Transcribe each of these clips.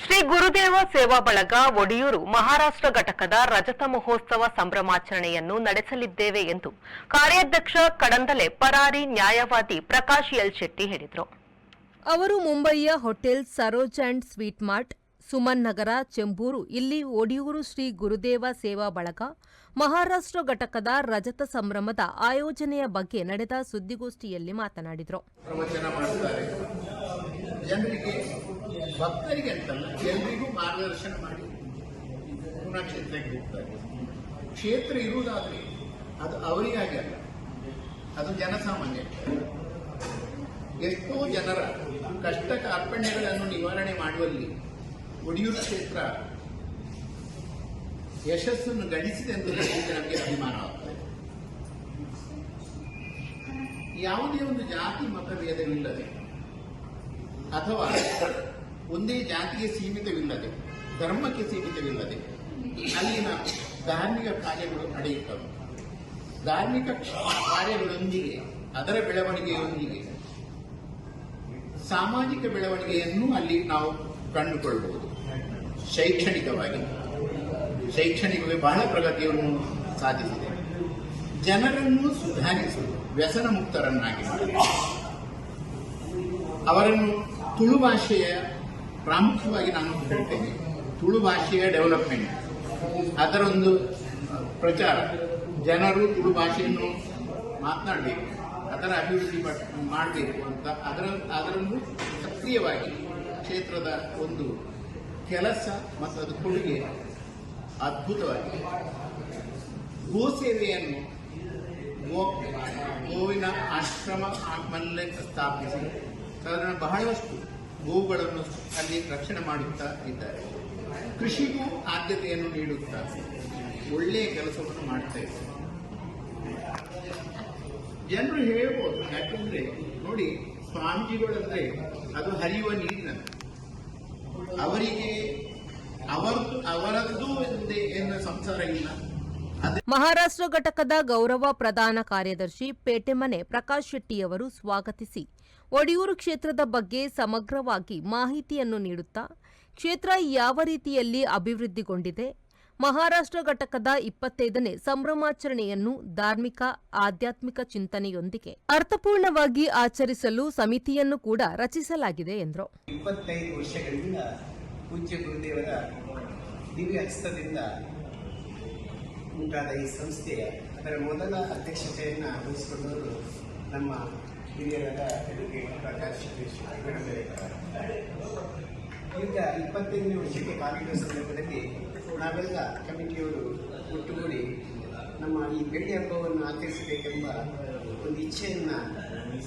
ಶ್ರೀ ಗುರುದೇವ ಸೇವಾ ಬಳಗ ಒಡಿಯೂರು ಮಹಾರಾಷ್ಟ್ರ ಘಟಕದ ರಜತ ಮಹೋತ್ಸವ ಸಂಭ್ರಮಾಚರಣೆಯನ್ನು ನಡೆಸಲಿದ್ದೇವೆ ಎಂದು ಕಾರ್ಯಾಧ್ಯಕ್ಷ ಕಡಂದಲೆ ಪರಾರಿ ನ್ಯಾಯವಾದಿ ಪ್ರಕಾಶ್ ಎಲ್ ಶೆಟ್ಟಿ ಹೇಳಿದರು. ಅವರು ಮುಂಬಯಿಯ hotel Saroj and sweet mart, Suman Nagar, Chembur ಇಲ್ಲಿ ಒಡಿಯೂರು ಶ್ರೀ ಗುರುದೇವ ಸೇವಾ ಬಳಗ ಮಹಾರಾಷ್ಟ್ರ ಘಟಕದ ರಜತ ಸಂಭ್ರಮದ ಆಯೋಜನೆಯ ಬಗ್ಗೆ ನಡೆದ ಸುದ್ದಿಗೋಷ್ಠಿಯಲ್ಲಿ ಮಾತನಾಡಿದರು. ಜನರಿಗೆ ಭಕ್ತರಿಗೆ ಅಂತಲ್ಲ, ಎಲ್ಲರಿಗೂ ಮಾರ್ಗದರ್ಶನ ಮಾಡಿ ಪುನಃ ಕ್ಷೇತ್ರಕ್ಕೆ ಹೋಗ್ತಾರೆ. ಕ್ಷೇತ್ರ ಇರುವುದಾದ್ರೆ ಅದು ಅವರಿಗಾಗಿ ಅಲ್ಲ, ಅದು ಜನಸಾಮಾನ್ಯ. ಎಷ್ಟೋ ಜನರ ಕಷ್ಟ ಕಾರ್ಪಣ್ಯಗಳನ್ನು ನಿವಾರಣೆ ಮಾಡುವಲ್ಲಿ ಒಡಿಯೂರು ಕ್ಷೇತ್ರ ಯಶಸ್ಸನ್ನು ಗಳಿಸಿದೆ ಎಂದು ಹೇಳಲಿಕ್ಕೆ ನಮಗೆ ಅಭಿಮಾನವಾಗುತ್ತದೆ. ಯಾವುದೇ ಒಂದು ಜಾತಿ ಮತಭೇದವಿಲ್ಲದೆ ಅಥವಾ ಒಂದೇ ಜಾತಿಗೆ ಸೀಮಿತವಿಲ್ಲದೆ, ಧರ್ಮಕ್ಕೆ ಸೀಮಿತವಿಲ್ಲದೆ ಅಲ್ಲಿನ ಧಾರ್ಮಿಕ ಕಾರ್ಯಗಳು ನಡೆಯುತ್ತವೆ. ಧಾರ್ಮಿಕ ಕಾರ್ಯಗಳೊಂದಿಗೆ ಅದರ ಬೆಳವಣಿಗೆಯೊಂದಿಗೆ ಸಾಮಾಜಿಕ ಬೆಳವಣಿಗೆಯನ್ನು ಅಲ್ಲಿ ನಾವು ಕಂಡುಕೊಳ್ಳಬಹುದು. ಶೈಕ್ಷಣಿಕವಾಗಿ ಬಹಳ ಪ್ರಗತಿಯನ್ನು ಸಾಧಿಸಿದೆ. ಜನರನ್ನು ಸುಧಾರಿಸುವುದು, ವ್ಯಸನ ಮುಕ್ತರನ್ನಾಗಿ ಮಾಡಿದೆ. ಅವರನ್ನು ತುಳು ಭಾಷೆಯ ಪ್ರಾಮುಖ್ಯವಾಗಿ ನಾನು ಹೇಳ್ತೇನೆ, ತುಳು ಭಾಷೆಯ ಡೆವಲಪ್ಮೆಂಟ್, ಅದರೊಂದು ಪ್ರಚಾರ, ಜನರು ತುಳು ಭಾಷೆಯನ್ನು ಮಾತನಾಡಬೇಕು, ಅದರ ಅಭಿವೃದ್ಧಿ ಮಾಡಬೇಕು ಅಂತ ಅದರನ್ನು ಸಕ್ರಿಯವಾಗಿ ಕ್ಷೇತ್ರದ ಒಂದು ಕೆಲಸ ಮತ್ತು ಅದು ಕೊಡುಗೆ ಅದ್ಭುತವಾಗಿದೆ. ಗೋಸೇವೆಯನ್ನು ಗೋವಿನ ಆಶ್ರಮ ಮಲ್ಲೆ ಸ್ಥಾಪಿಸಿ ಸಾಧಾರಣ ಬಹಳಷ್ಟು ಗೋವುಗಳನ್ನು ಅಲ್ಲಿ ರಕ್ಷಣೆ ಮಾಡುತ್ತಾ ಇದ್ದಾರೆ. ಕೃಷಿಗೂ ಆದ್ಯತೆಯನ್ನು ನೀಡುತ್ತಾ ಒಳ್ಳೆಯ ಕೆಲಸವನ್ನು ಮಾಡ್ತಾ ಇದ್ದಾರೆ. ಜನರು ಹೇಳ್ಬೋದು, ಯಾಕೆಂದ್ರೆ ನೋಡಿ, ಸ್ವಾಮೀಜಿಗಳಂದ್ರೆ ಅದು ಹರಿಯುವ ನೀರಿನಂತೆ. ಅವರಿಗೆ ಅವರದ್ದು ಎನ್ನ ಸಂಸಾರ ಇಲ್ಲ. ಮಹಾರಾಷ್ಟ್ರ ಘಟಕದ ಗೌರವ ಪ್ರಧಾನ ಕಾರ್ಯದರ್ಶಿ ಪೇಟೆಮನೆ ಪ್ರಕಾಶ್ ಶೆಟ್ಟಿಯವರು ಸ್ವಾಗತಿಸಿ ಒಡಿಯೂರು ಕ್ಷೇತ್ರದ ಬಗ್ಗೆ ಸಮಗ್ರವಾಗಿ ಮಾಹಿತಿಯನ್ನು ನೀಡುತ್ತಾ ಕ್ಷೇತ್ರ ಯಾವ ರೀತಿಯಲ್ಲಿ ಅಭಿವೃದ್ಧಿಗೊಂಡಿದೆ, ಮಹಾರಾಷ್ಟ್ರ ಘಟಕದ 25ನೇ ಸಂಭ್ರಮಾಚರಣೆಯನ್ನು ಧಾರ್ಮಿಕ ಆಧ್ಯಾತ್ಮಿಕ ಚಿಂತನೆಯೊಂದಿಗೆ ಅರ್ಥಪೂರ್ಣವಾಗಿ ಆಚರಿಸಲು ಸಮಿತಿಯನ್ನು ಕೂಡ ರಚಿಸಲಾಗಿದೆ ಎಂದರು. 25 ವರ್ಷಗಳಿಂದ ಪೂಜ್ಯ ಗುರುದೇವರ ದಿವ್ಯ ಹಸ್ತದಿಂದ ಉಂಟಾದ ಈ ಸಂಸ್ಥೆಯ ಅದರ ಮೊದಲ ಅಧ್ಯಕ್ಷತೆಯನ್ನು ವಹಿಸಿಕೊಂಡವರು ನಮ್ಮ ಹಿರಿಯರಾದ ಪ್ರಕಾಶ್ ಈಗ 25ನೇ ವರ್ಷಕ್ಕೆ ಕಾಲಿಡುವ ಸಂದರ್ಭದಲ್ಲಿ ನಾವೆಲ್ಲ ಕಮಿಟಿಯವರು ಒಟ್ಟುಗೂಡಿ ನಮ್ಮ ಈ ಬೆಳ್ಳಿ ಹಬ್ಬವನ್ನು ಆಚರಿಸಬೇಕೆಂಬ ಒಂದು ಇಚ್ಛೆಯನ್ನು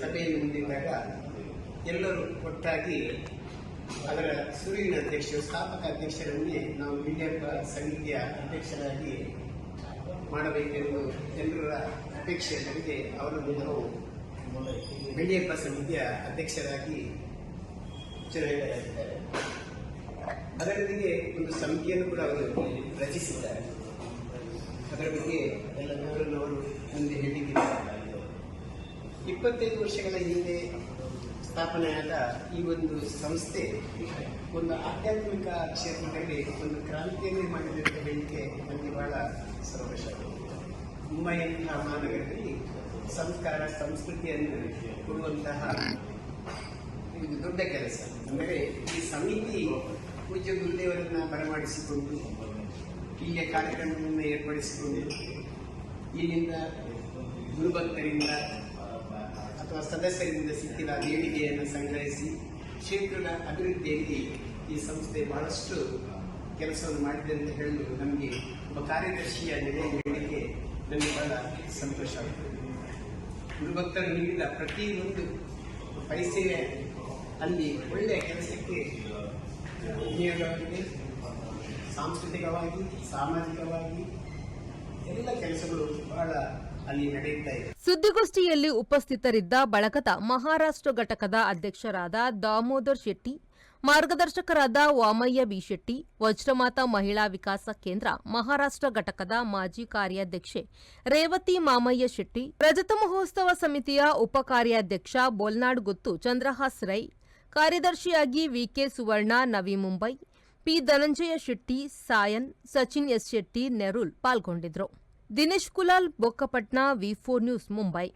ಸಭೆಯಲ್ಲಿ ಮುಂದಿದ್ದಾಗ ಎಲ್ಲರೂ ಒಟ್ಟಾಗಿ ಅದರ ಸುರುವಿನ ಅಧ್ಯಕ್ಷರು, ಸ್ಥಾಪಕ ಅಧ್ಯಕ್ಷರನ್ನೇ ನಾವು ಬೆಳ್ಳಿ ಹಬ್ಬ ಸಮಿತಿಯ ಅಧ್ಯಕ್ಷರಾಗಿ ಮಾಡಬೇಕೆಂದು ಜನರ ಅಪೇಕ್ಷೆ ನನಗೆ ಅವರನ್ನು ನಾವು ಬೆಳ್ಳಿ ಹಬ್ಬ ಸಮಿತಿಯ ಅಧ್ಯಕ್ಷರಾಗಿ ಚುನಾಯಿತರಾಗಿದ್ದಾರೆ. ಅದರೊಂದಿಗೆ ಒಂದು ಸಮಿತಿಯನ್ನು ಕೂಡ ಅವರು ರಚಿಸಿದ್ದಾರೆ. ಅದರ ಬಗ್ಗೆ ಎಲ್ಲ ವಿವರವನ್ನು ಅವರು ಮುಂದೆ ಹೇಳಿದ್ದಾರೆ. 25 ವರ್ಷಗಳ ಹಿಂದೆ ಸ್ಥಾಪನೆಯಾದ ಈ ಒಂದು ಸಂಸ್ಥೆ ಒಂದು ಆಧ್ಯಾತ್ಮಿಕ ಕ್ಷೇತ್ರದಲ್ಲಿ ಒಂದು ಕ್ರಾಂತಿಯನ್ನೇ ಮಾಡಿದೆ ಅಂತ ಹೇಳಿಕೆ ನನಗೆ ಬಹಳ ಸಂತೋಷವಾಗಿದೆ. ಮುಂಬೈಯಂತಹ ಮಹಾನಗರದಲ್ಲಿ ಸಂಸ್ಕಾರ ಸಂಸ್ಕೃತಿಯನ್ನು ಕೊಡುವಂತಹ ಇದು ದೊಡ್ಡ ಕೆಲಸ. ಅಂದರೆ ಈ ಸಮಿತಿ ಪೂಜ್ಯ ಗುರುದೇವರನ್ನ ಬರಮಾಡಿಸಿಕೊಂಡು ಇಲ್ಲಿಯ ಕಾರ್ಯಕ್ರಮವನ್ನು ಏರ್ಪಡಿಸಿಕೊಂಡು ಇಲ್ಲಿಂದ ಗುರುಭಕ್ತರಿಂದ ಅಥವಾ ಸದಸ್ಯರಿಂದ ಸಿಕ್ಕಿದ ದೇಣಿಗೆಯನ್ನು ಸಂಗ್ರಹಿಸಿ ಕ್ಷೇತ್ರದ ಅಭಿವೃದ್ಧಿಯಲ್ಲಿ ಈ ಸಂಸ್ಥೆ ಬಹಳಷ್ಟು ಕೆಲಸವನ್ನು ಮಾಡಿದೆ ಅಂತ ಹೇಳಲು ನಮಗೆ ಒಬ್ಬ ಕಾರ್ಯದರ್ಶಿಯ ನೆಲೆಯಲ್ಲಿಗೆ ನನಗೆ ಬಹಳ ಸಂತೋಷ ಆಗುತ್ತದೆ. ಗುರುಭಕ್ತರು ನೀಡಿದ ಪ್ರತಿಯೊಂದು ಪೈಸೆ ಅಲ್ಲಿ ಒಳ್ಳೆಯ ಕೆಲಸಕ್ಕೆ ವಿನಿಯೋಗವಾಗಿದೆ. ಸಾಂಸ್ಕೃತಿಕವಾಗಿ, ಸಾಮಾಜಿಕವಾಗಿ ಎಲ್ಲ ಕೆಲಸಗಳು ಬಹಳ ಅಲ್ಲಿ ನಡೆಯುತ್ತಾ ಇದೆ. ಸುದ್ದಿಗೋಷ್ಠಿಯಲ್ಲಿ ಉಪಸ್ಥಿತರಿದ್ದ ಬಳಗದ ಮಹಾರಾಷ್ಟ್ರ ಘಟಕದ ಅಧ್ಯಕ್ಷರಾದ ದಾಮೋದರ್ ಶೆಟ್ಟಿ, ಮಾರ್ಗದರ್ಶಕರಾದ ವಾಮಯ್ಯ ಬಿ ಶೆಟ್ಟಿ, ವಜ್ರಮಾತಾ ಮಹಿಳಾ ವಿಕಾಸ ಕೇಂದ್ರ ಮಹಾರಾಷ್ಟ್ರ ಘಟಕದ ಮಾಜಿ ಕಾರ್ಯಾಧ್ಯಕ್ಷೆ ರೇವತಿ ಮಾಮಯ್ಯ ಶೆಟ್ಟಿ, ರಜತ ಮಹೋತ್ಸವ ಸಮಿತಿಯ ಉಪ ಕಾರ್ಯಾಧ್ಯಕ್ಷ ಬೋಲ್ನಾಡ್ ಗುತ್ತು ಚಂದ್ರಹಾಸ್ ರೈ, ಕಾರ್ಯದರ್ಶಿಯಾಗಿ VK Suvarna Navi Mumbai, P Dhananjaya Shetty, Sion, Sachin S Shetty, Nerul ಪಾಲ್ಗೊಂಡಿದ್ರು. ದಿನೇಶ್ ಕುಲಾಲ್, ಬೊಕ್ಕಪಟ್ನ, ವಿ4 ನ್ಯೂಸ್, ಮುಂಬೈ.